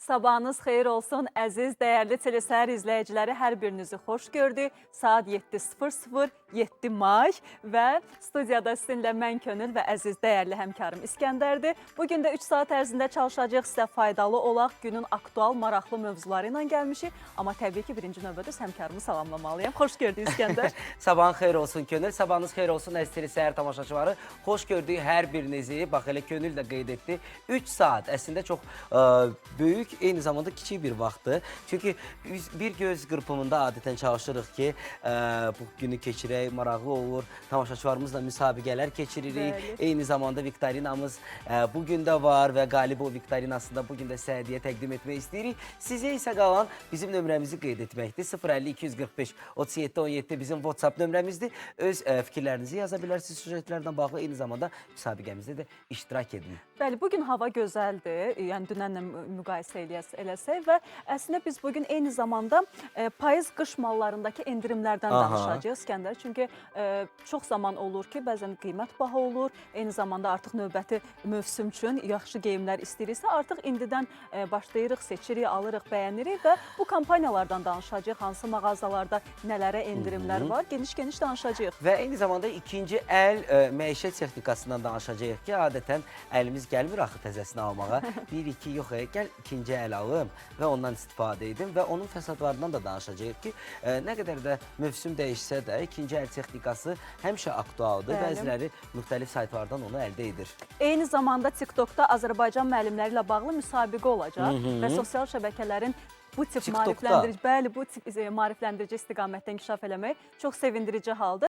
Sabahınız xeyir olsun, əziz, dəyərli telesəhər izləyiciləri, hər birinizi xoş gördük. Saat 7:00, 7 may və studiyada sizinlə mən Könül və əziz, dəyərli həmkarım İskəndərdir. Bugün də 3 saat ərzində çalışacağıq, sizə faydalı olaq, günün aktual, maraqlı mövzuları ilə gəlmişik. Amma təbii ki, birinci növbədə həmkarımı salamlamalıyam. Xoş gördük İskəndər. Sabahın xeyir olsun Könül, sabahınız xeyir olsun əziz telesəhər tamaşaçıları. Xoş gördük hər birinizi. Bax, elə Könül də qeyd etdi. 3 saat əslində çox böyük, eyni zamanda kiçik bir vaxtdır. Çünki bir göz qırpımında adətən çalışırıq ki, bu günü keçirək, maraqlı olur. Tamaşaçılarımızla müsabiqələr keçiririk. Bəli. Eyni zamanda viktorinamız bugün də var və qalib o viktorinasında bugün də səhədiyyə təqdim etmək istəyirik. Sizə isə qalan bizim nömrəmizi qeyd etməkdir. 050 245 37 17 bizim WhatsApp nömrəmizdir. Öz fikirlərinizi yaza bilərsiniz süjetlərdən bağlı. Eyni zamanda müsabiqəmizdə də iştirak edin. Bəli, bugün hava gözəldir, yəni dünənlə müqayisə eləsək və əslində biz bugün eyni zamanda payız-qış mallarındakı endirimlərdən danışacağıq İskəndər. Çünki çox zaman olur ki, bəzən qiymət baha olur, eyni zamanda artıq növbəti mövsüm üçün yaxşı geyimlər istəyiriksə, artıq indidən başlayırıq, seçirik, alırıq, bəyənirik və bu kampaniyalardan danışacağıq, hansı mağazalarda nələrə endirimlər var, geniş-geniş danışacağıq. Və eyni zamanda ikinci əl məişət texnikasından danışacağıq ki, adətən əlimiz gəlmir axı təzəsini almağa. Bir-iki yox, gəl ikinci əl alım və ondan istifadə edin və onun fəsadlarından da danışacağıq ki, nə qədər də mövsüm dəyişsə də ikinci əl texnikası həmişə aktualdır. Bəli. Bəziləri müxtəlif saytlardan onu əldə edir. Eyni zamanda TikTokda Azərbaycan müəllimləri ilə bağlı müsabiqə olacaq və sosial şəbəkələrin bu tip TikTokda? maarifləndirici, bəli, bu tip maarifləndirici istiqamətdə inkişaf eləmək çox sevindirici haldır.